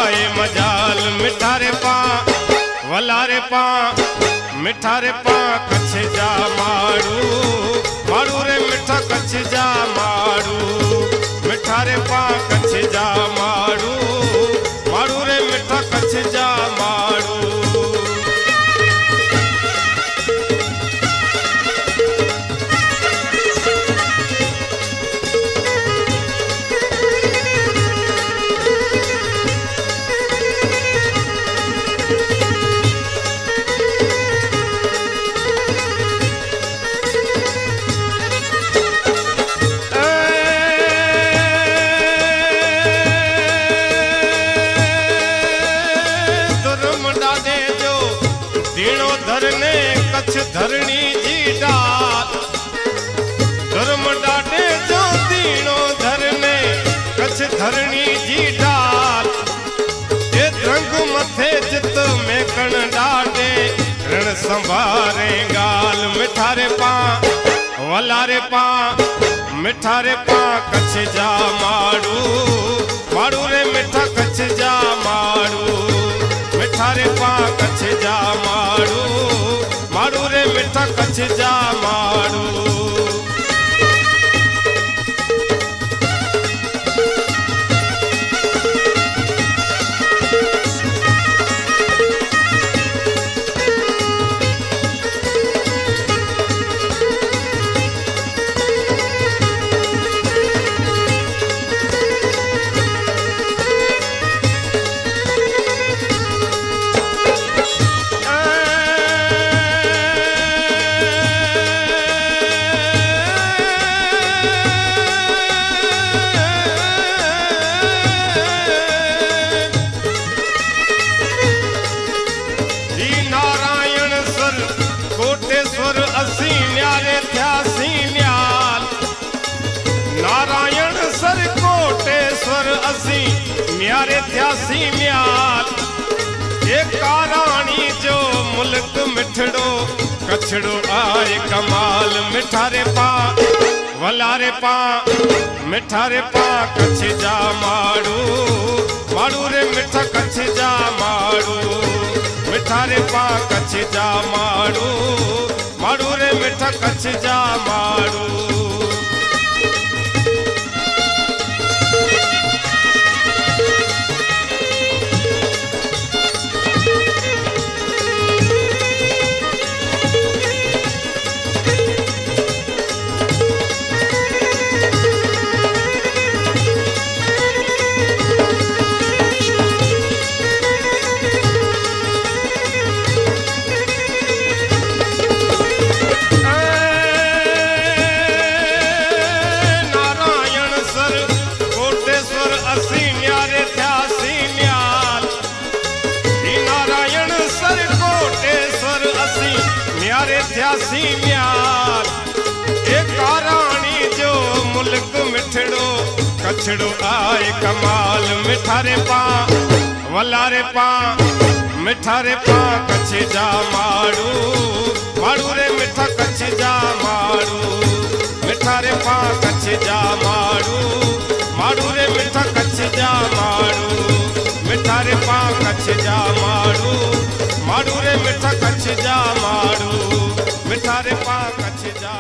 आए मजाल मिठारे पा वलारे पा मिठारे पा कच्छ जा माड़ू माड़ू रे मिठा कच्छ जा माड़ू मिठारे पा कच्छ जा माड़ू माड़ू रे मिठा कच्छ जा माड़ू धरने कच्छ धरणी जी डाल धर्म डाटे जो दीनो धरने कच्छ धरणी जी डाल ये रंग मथे जित में कण डाटे रण संभारे गाल मिठारे पा वलारे पा मिठारे पा कच्छ जा माड़ू माड़ू रे मिठा कच्छ जा माड़ू मिठारे पा कच्छ जा माड़ू माड़ू रे मिठा कच्छ जा माड़ू कोटेश्वर असी न्यारे थ्यासी न्याल नारायण सर कोटेश्वर असी न्यारे थ्यासी न्याल एक काराणी जो मुल्क मिठड़ो कछड़ो आए कमाल मिठारे पा वलारे पा मिठारे पा कच्छ जा माड़ू माड़ू रे मिठा कच्छ जा माड़ू मिठारे पा कच्छ जा माड़ू माड़ू रे मिठा कच्छ जा माड़ू न्यारे थ्यासी न्याल एक काराणी जो मुल्क मिठड़ो कछड़ो आए कमाल मिठारे पा वलारे पा मिठारे पा कच्छ जा माड़ू माड़ू रे मिठा कच्छ जा माड़ू मिठारे पा कच्छ जा माड़ू माड़ू रे मिठा कच्छ जा माड़ू मिठारे पा कच्छ जा माड़ू माड़ू रे मिठा कच्छ जा माड़ू मिठारे पा कच्छ जा